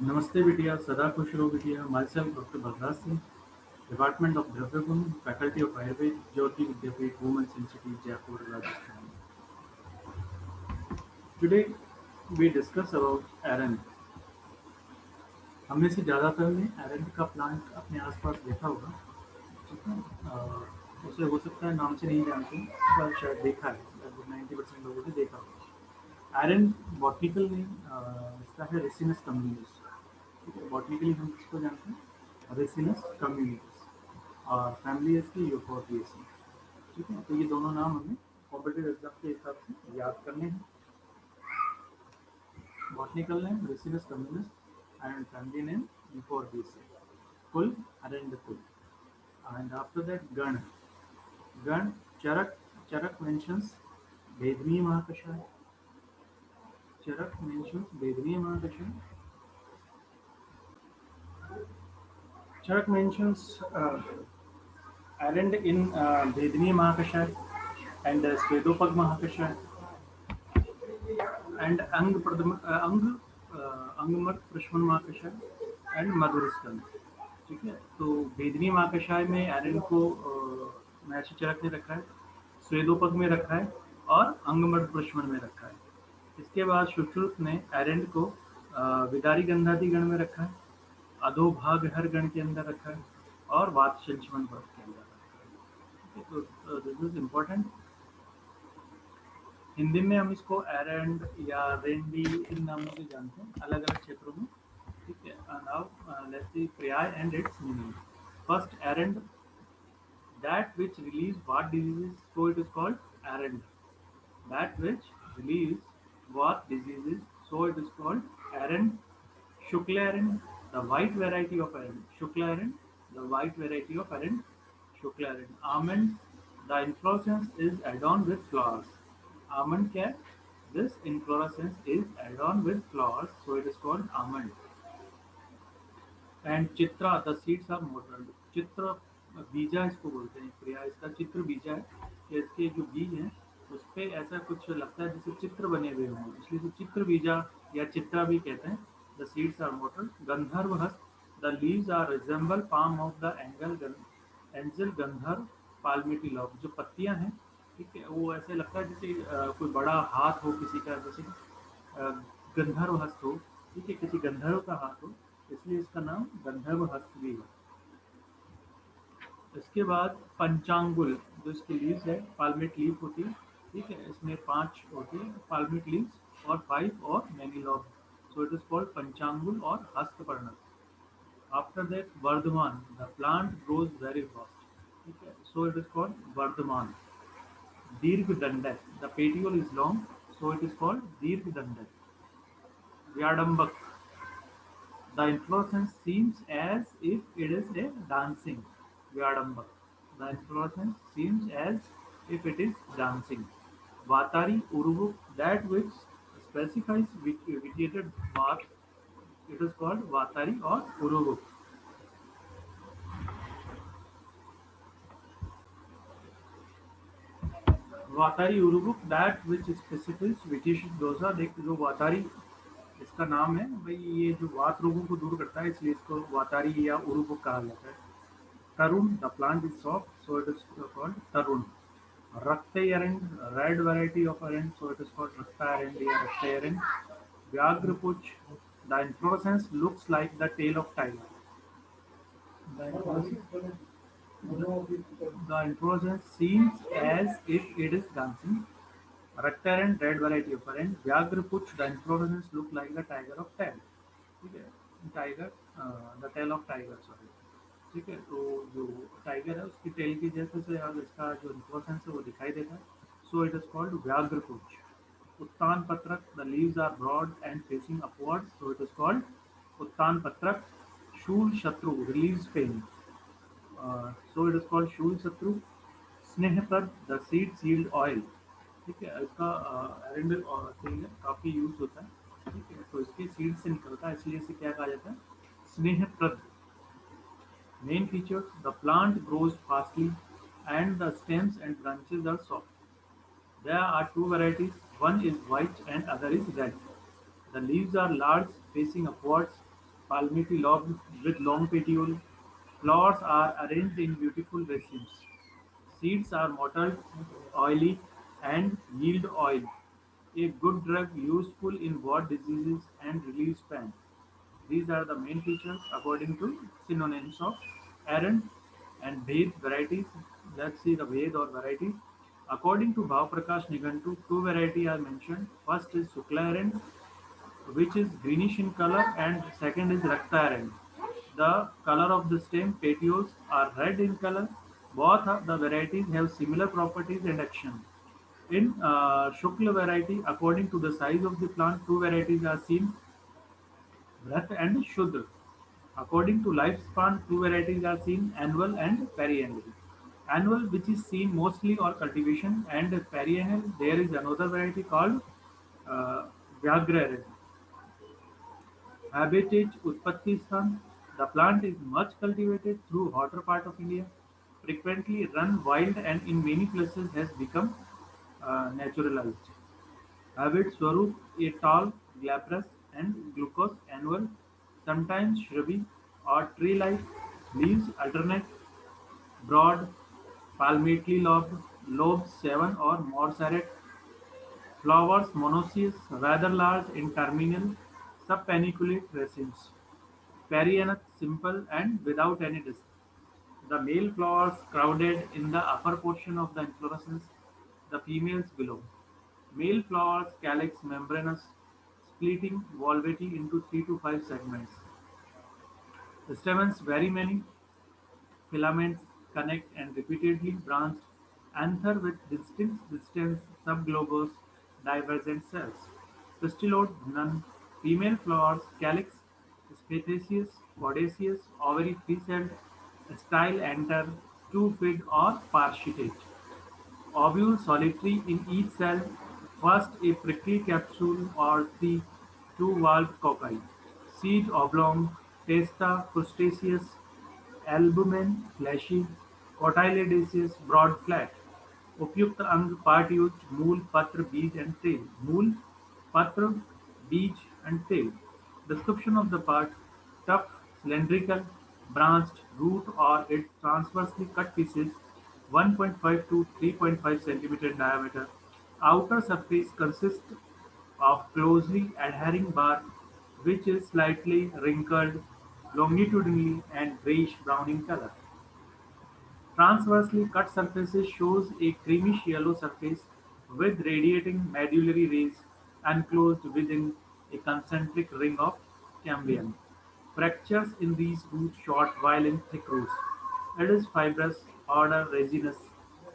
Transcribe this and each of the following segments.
नमस्ते बिटिया, सदा खुश रहो बिटिया। My self doctor Balraj Singh, department of Dravya Guna, faculty of Ayurveda, Jyoti Vidyapeeth, women's institute, Jaipur, Rajasthan. Today we discuss about Erand. हम में से ज़्यादातर ने एरंड का प्लांट अपने आसपास देखा होगा। ठीक है। उसे हो सकता है नाम से नहीं जानते, पर शायद देखा है। लगभग 90% लोगों ने देखा होगा। एरंड बॉटनिकल नेम इसका है रेसिनस कम्युनिस। ठीक है, बॉटनिकली हम किसको जानते हैं? Ricinus communis. और फैमिली इसकी यूफोर्बिएसी। ठीक है, तो ये दोनों नाम हमें कॉम्पिटिटिव एग्जाम के हिसाब से याद करने हैं। Botanical name Ricinus communis and family name Euphorbiaceae. Kul Erand kul. And after that gana. Gana Charak. Charak mentions Bhedaniya Mahakashaya. Charak mentions Bhedaniya Mahakashaya. Charak mentions errand in Vedani Mahakashaya and Svedopag Mahakashaya and Angamar Prashaman Mahakashaya and Madhuraskandha. ठीक है, तो वेदनी महाकषाय में एरन को महर्षि चरक ने रखा है, स्वेदोपग में रखा है और अंगमर प्रश्मन में रखा है। इसके बाद सुश्रुत ने एरंड को विदारी गंधादि गण में रखा है, अधोभाग हर गण के अंदर रखा है और वात्सल्यवन वर्ग के अंदर रखा है। तो दिस इज इम्पोर्टेंट। हिंदी में हम इसको एरंड या रेंडी इन नामों से जानते हैं अलग अलग क्षेत्रों में। ठीक है, now let's see paryay and its meaning. First, Erand, that which relieves what diseases, so it is called errand. That which relieves what diseases, so it is called errand. Shukla errand, the white variety of errand. Shukla errand, the white variety of errand. Shukla errand. Almond, the inflorescence is adorned with flowers. Almond क्या है? This inflorescence is adorned with flowers, so it is called almond. And Chitra, the seeds are mottled. चित्र बीजा इसको बोलते हैं। प्रिया, इसका चित्र बीजा है कि इसके जो बीज हैं उस पे ऐसा कुछ लगता है जैसे चित्र बने हुए हों, इसलिए तो चित्र बीजा या चित्रा भी कहते हैं। The seeds are mottled. Gandharva Hasta, the leaves are resemble palm of the angel Gandharva palmately lock. जो पत्तियां हैं, ठीक है, वो ऐसे लगता है जैसे कोई बड़ा हाथ हो किसी का, जैसे गंधर्व हस्त हो। ठीक है, किसी गंधर्व का हाथ हो, इसलिए इसका नाम गंधर्व हस्त भी है। इसके बाद पंचांगुल, जो इसकी लीव्स है, पाल्मेट लीफ होती है। ठीक है, इसमें 5 होती है पाल्मेट लीव्स और 5 और many lobe, so it is called Panchangul और Hastaparnak. After that Vardhaman, the plant grows very fast. ठीक है, so it is called Vardhaman. Dirgha Dandak, the petiole is long, so it is called Dirgha Dandak. Vyadambak, the inflorescence seems as if it is a dancing. Vyadambak. The inflorescence seems as if it is dancing. Vatari Uruvuk, that which specifies vitiated bark, it is called Vatari or Uruvuk. Vatari Urubuk, that which specifics vitiated dosha. देख, जो वातारी इसका नाम है भाई, ये जो वात रोगों को दूर करता है, इसलिए इसको वातारी या उरुबुक कहा जाता है। Tarun, the plant is soft, so it is called Tarun. Rakta Arend, red variety of Arend, so it is called Rakta Arend or Rakta Arend. Vyagrapuch, the inflorescence looks like the tail of tiger. The inflorescence, the inflorescence seems as if it is dancing. Rakta Arend, red variety of Arend. Vyagrapuch, the inflorescence look like the tiger of tail. ठीक है, tiger, the tail of tiger, sorry. ठीक है, तो जो tiger है उसकी tell की जैसे से अब इसका जो इन्फ्लोरेंस है वो दिखाई देता है, so it is called Vyaghrapuchha. Uttan Patrak, the leaves are broad and facing upward, so it is called Uttan Patrak. Shool Shatru, relieves pain, so it is called Shool Shatru. Snehaprad, the seeds yield oil. ठीक है, इसका एरेंडल तेल है, काफ़ी यूज होता है। ठीक है, तो इसके सीड से निकलता है, इसलिए इसे क्या कहा जाता है? स्नेहप्रद। Main features: the plant grows fastly and the stems and branches are soft. There are two varieties, one is white and other is red. The leaves are large, facing upwards. palmity lobed with long petiole. Flowers are arranged in beautiful racemes. Seeds are mottled, oily, and yield oil. A good drug useful in wart diseases and relieves pain. These are the main features according to synonyms of Aaron and Bhed varieties. Let's see the Bhed or varieties. According to Bhav Prakash Nigantu, two varieties are mentioned. First is Sukla Aaron, which is greenish in color, and second is Rakta Aaron. The color of the stem petioles are red in color. Both of the varieties have similar properties and action. In Shukla variety, according to the size of the plant, two varieties are seen, Bharat and Shudra. According to lifespan, two varieties are seen, annual and perennial. Annual, which is seen mostly or cultivation, and perennial, there is another variety called uh, Vyagra. Habitat Utpatti Sthan. The plant is much cultivated through hotter part of India, frequently run wild and in many places has become naturalized. Habit Swarup a tall, glabrous and glucose annual, sometimes shrubby or tree-like, leaves alternate, broad, palmately lobed, lobes 7 or more serrate, flowers monoecious, rather large in terminal, subpaniculate racemes. Perianth simple and without any disc. The male flowers crowded in the upper portion of the inflorescence, the females below. Male flowers calyx membranous, splitting valvity into 3 to 5 segments. Stamens very many, filaments connect and repeatedly branched, anther with distinct subglobose divergent cells. Pistillode none. Female flowers calyx spathious, podaceous, ovary three-celled, style anther, two-fid or partiate. Ovule solitary in each cell, first a prickly capsule or three two-valved cocci. Seed oblong, testa crustaceous, albumen fleshy, cotyledonous, broad flat. उपयुक्त अंग पार्ट-युक्त मूल पत्र बीज and tail. मूल पत्र बीज and tail. Description of the part: tough, cylindrical, branched root or its transversely cut pieces 1.5 to 3.5 centimeter diameter. Outer surface consists of closely adhering bark which is slightly wrinkled longitudinally and grayish-brown in color. Transversely cut surfaces shows a creamish yellow surface with radiating medullary rays enclosed within a concentric ring of cambium. Fractures in these roots short while in thick roots. It is fibrous, odor resinous,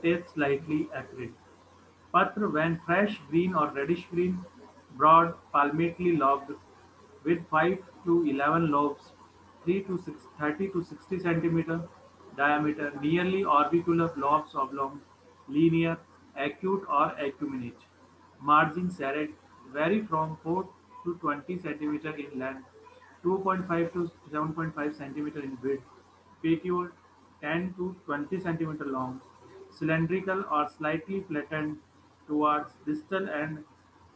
taste slightly acrid. Patra when fresh, green or reddish green, broad, palmately lobed, with 5 to 11 lobes, 30 to 60 centimeter diameter, nearly orbicular lobes oblong, linear, acute or acuminate. Margin serrate vary from 4 to 20 centimeter in length, 2.5 to 7.5 centimeter in width. Petiole 10 to 20 centimeter long, cylindrical or slightly flattened towards distal and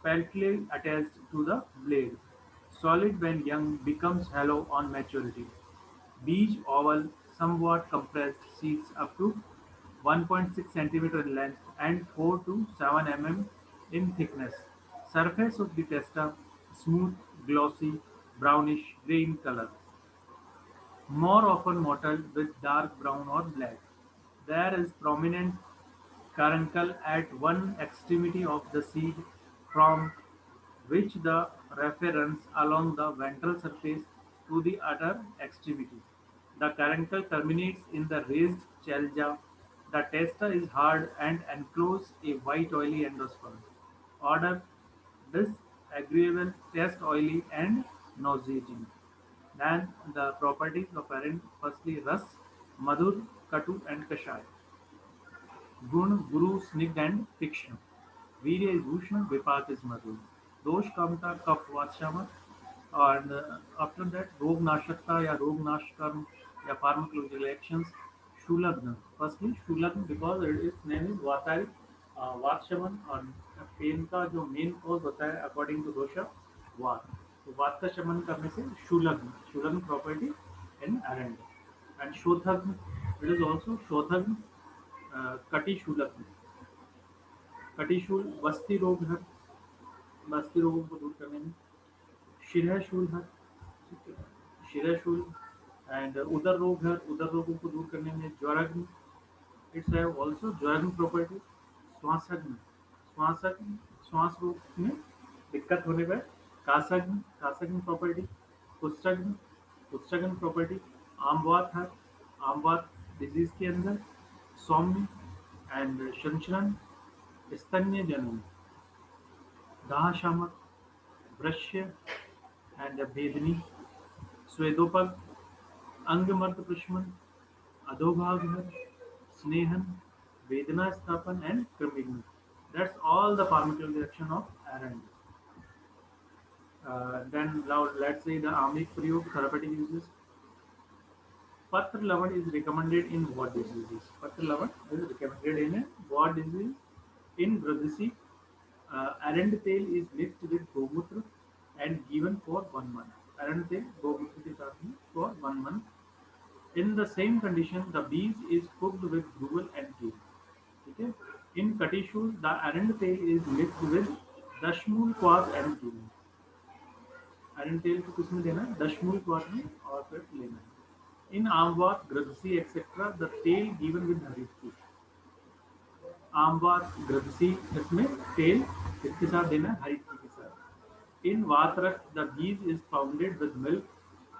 peltly attached to the blade. Solid when young, becomes hollow on maturity. Beech oval, somewhat compressed, seeds up to 1.6 centimeter in length and 4 to 7 mm in thickness. Surface of the testa smooth, glossy, brownish grey in color, more often mottled with dark brown or black. There is prominent caruncle at one extremity of the seed from which the raphe runs along the ventral surface to the other extremity. The caruncle terminates in the raised chalga. The testa is hard and enclose a white oily endosperm. Odor disagreeable, taste oily and nauseating. Then the properties of parent: firstly ras, madhur, katu and kashai. गुण गुरु स्निग्ध and तीक्ष्ण. वीर्य is Bhushan, Vipat is Madhu. दोष कामता कफ वात्समर. And after that रोग नाशकता या रोग नाश कर्म या pharmacological actions. Shulagna. Firstly Shulagna because its name is Vatari. वात्समन और पेन का जो मेन कॉज होता है अकॉर्डिंग टू दोषा वात. तो वात का शमन करने से Shoolaghna property in Arand and Shothaghna, it is also Shothaghna, Katishoolaghna, कटिशूल वस्ती रोग है, वस्ती रोगों को दूर करने में शिरहशूल है, शिरहशूल एंड उदर रोग है, उदर रोगों को दूर करने में ज्वरग्न, इट्स हैव ऑल्सो ज्वरग्न प्रॉपर्टी, श्वासग्न, श्वासग्न श्वास रोग में दिक्कत होने पर कासग्न, कासग्न प्रॉपर्टी, कुष्ठग्न, कुष्ठग्न प्रॉपर्टी, आमवात है, आमवात डिजीज के अंदर सौम्य एंड संचलन, स्तन्य जनन, दाह शामक, वृश्य एंड भेदनी, स्वेदोपग, अंगमर्द प्रशमन, अधोभाग है, स्नेहन, वेदना स्थापन and कृमिग्न. That's all the pharmacological action of Arand. Then now let's say the Amik Prayog therapeutic uses. Patra Lavan is recommended in what diseases? Patra Lavan is recommended in what disease? In Bradisi, Arand tail is mixed with Gomutra and given for 1 month. Arand tail Gomutra के साथ में for 1 month. In the same condition, the bees is cooked with gruel and ghee. ठीक है. In Katishul, the arand tail is mixed with dashmul quat and cumin. Arand tail को किसमें देना है? दशमूल क्वाथ में और फिर लेना है. In Amvat, Gradsi, etc., the tail given with haritku. Amvat, Gradsi, इसमें tail किसके साथ देना है? हरितकी के साथ. In Vatrak, the bees is pounded with milk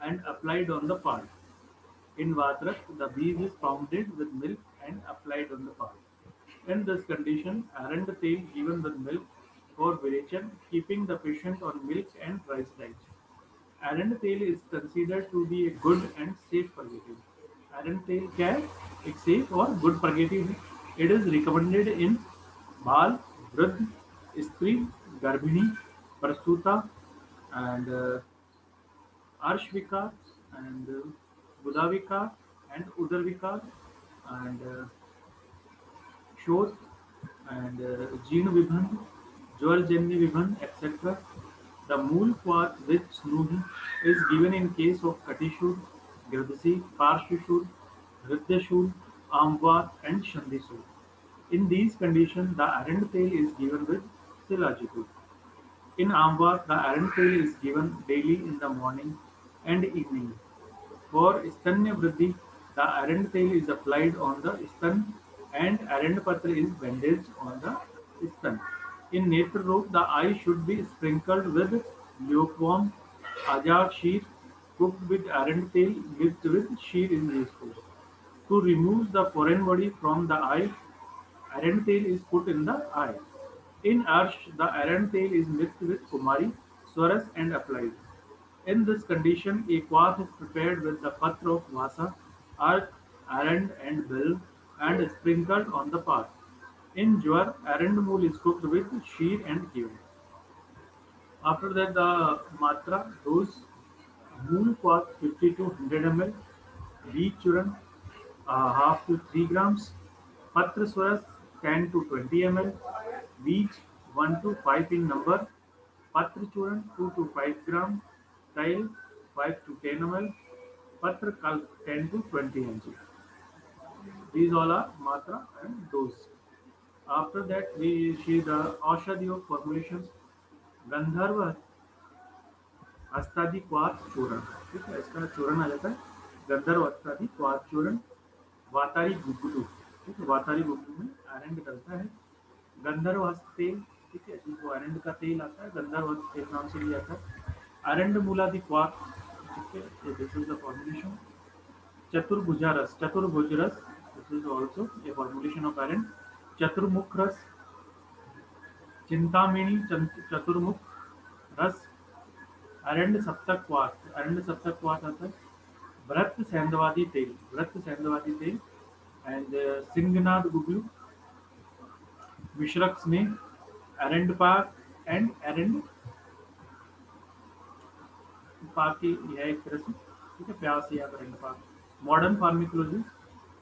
and applied on the part. In Vatrak, the bees is pounded with milk and applied on the part. In this condition, arand tail given with milk for Virachan, keeping the patient on milk and rice diet. Arand tail is considered to be a good and safe purgative. Arand tail क्या है? एक safe और good purgative है. It is recommended in बाल, वृद्ध, स्त्री, गर्भिणी, प्रसूता and arshvikar and budavikar and udarvikar and शोथ and जीर्ण विभंग, ज्वरजन्य विभंग, etc. The मूल क्वाथ with snoohi is given in case of Katishur, Gradasi, Parshvishur, Hridyashur, Amvat and Shandisur. In these conditions, the arand tail is given with Silajipur. In Amvat, the arand tail is given daily in the morning and evening. For Stanya Vriddhi, the arand tail is applied on the stan and arand patra is bandaged on the stan. In Netra Rog, the eye should be sprinkled with lukewarm ajak sheer cooked with arand tail mixed with sheer is useful. To remove the foreign body from the eye, arand tail is put in the eye. In Arsh, the arand tail is mixed with kumari, swaras and applied. In this condition, a quath is prepared with the patra of vasa, earth, arand and bill and sprinkled on the path. In Jwar, arand is cooked with sheer and given. After that, the matra dose mool quath 50 to 100 ml, wheat churan half to 3 grams, patra swaras 10 to 20 ml, wheat 1 to 5 in number, patra churan 2 to 5 gram, tile 5 to 10 ml, patra kalp 10 to 20 mg. These all are matra and dose. After that, we see the Aushadhi formulations. Gandharva अस्तादि क्वाथ चूर्ण, ठीक है, इसका चूर्ण आ जाता है गंधर्व अस्तादि क्वाथ चूर्ण. वातारी गुग्गुलू, ठीक है, वातारी गुग्गुलू में आरंड डलता है. गंधर्व हस्त तेल, ठीक है, जिसको आरंड का तेल आता है गंधर्व हस्त तेल नाम से लिया जाता है. आरंड मूलादि क्वाथ, ठीक है, so this is the formulation. चतुर्भुजा रस, चतुर्भुज रस, this is also a formulation of arand. चतुर्मुख रस, चिंतामणि चतुर्मुख रस, अरंड सप्तक्वाथ, अरंड सप्तक्वाथ आता है. भ्रत सेंधवादी तेल, भ्रत सेंधवादी तेल एंड सिंगनाद गुगलू, विश्रक स्नेह, अरंड पाक एंड अरंड पाक की यह एक तरह से, ठीक है, प्यास या Arand Pak. Modern pharmacology.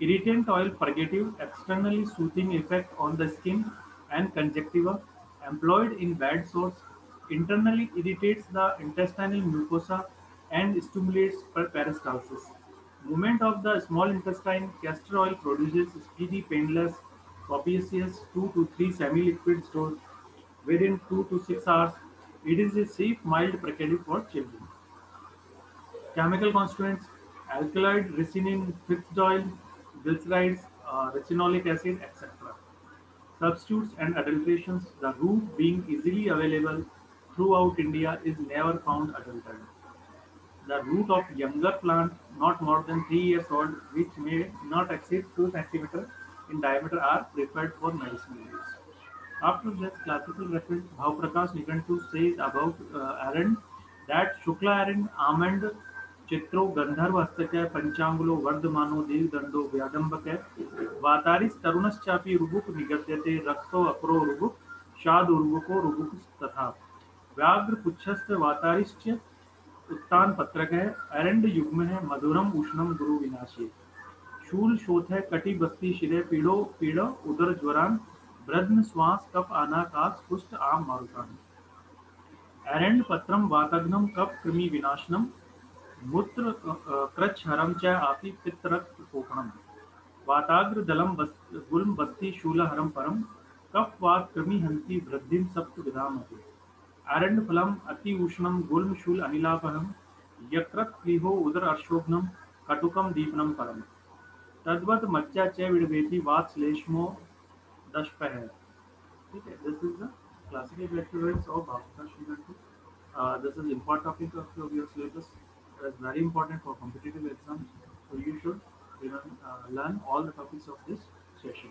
Irritant oil purgative, externally soothing effect on the skin and conjunctiva, employed in bad sores, internally irritates the intestinal mucosa and stimulates peristalsis. Movement of the small intestine, castor oil produces speedy, painless, copious 2 to 3 semi-liquid stores within 2 to 6 hours. It is a safe, mild precaution for children. Chemical constituents: alkaloid, ricinin, fixed oil, glycerides, retinolic acid, etc. Substitutes and adulterations: the root being easily available throughout India is never found adulterated. The root of younger plant not more than 3 years old which may not exceed 2 centimeters in diameter are preferred for medicinal use. After this classical reference, Bhavprakash Nigantu says about Arand that Shukla Arand Amand Chitro Gandharva Astakya Panchangulo Vardhamano Devdando Vyadambakya Vataris Tarunaschapi Rubuk Nigatyate Rakto Apro Rubuk Shad Urbuko Rubuk तथा व्याघ्र पुच्छस्थ वातारिश्च उत्तान पत्रक है अरंड युग्म है मधुरम उष्णम गुरु विनाशी शूल शोथ है कटी बस्ती शिरे पीड़ो पीड़ उदर ज्वरान ब्रध्न श्वास कप आनाकाश कुष्ठ आम मारुतान एरंड पत्रम वातघ्नम कप कृमि विनाशनम मूत्र कृच्छ्रम च आपि पित्तरक्त पोषणम वाताग्र दलम गुल्म बस्ती शूल हरम परम कफ वात कृमि हंति वृद्धिम सप्त विधाम आरण्य फलम अति उष्णम गुल्म शूल अनिलापहम यकृत क्लीहो उदर अर्शोघ्नम कटुकम दीपनम परम तद्वत मज्जा च विड़वेति वात श्लेष्मो दशपः ठीक है this is the classical exercise of Bhavana श्रीगंटू this is important topic of your syllabus. It is very important for competitive exams. So you should learn all the topics of this session.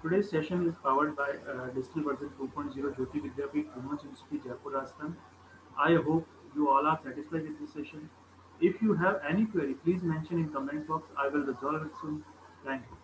Today's session is powered by Digital Version 2.0 Jyoti Vidyapeeth Women's Institute Jaipur Rajasthan. I hope you all are satisfied with this session. If you have any query, please mention in comment box. I will resolve it soon. Thank you.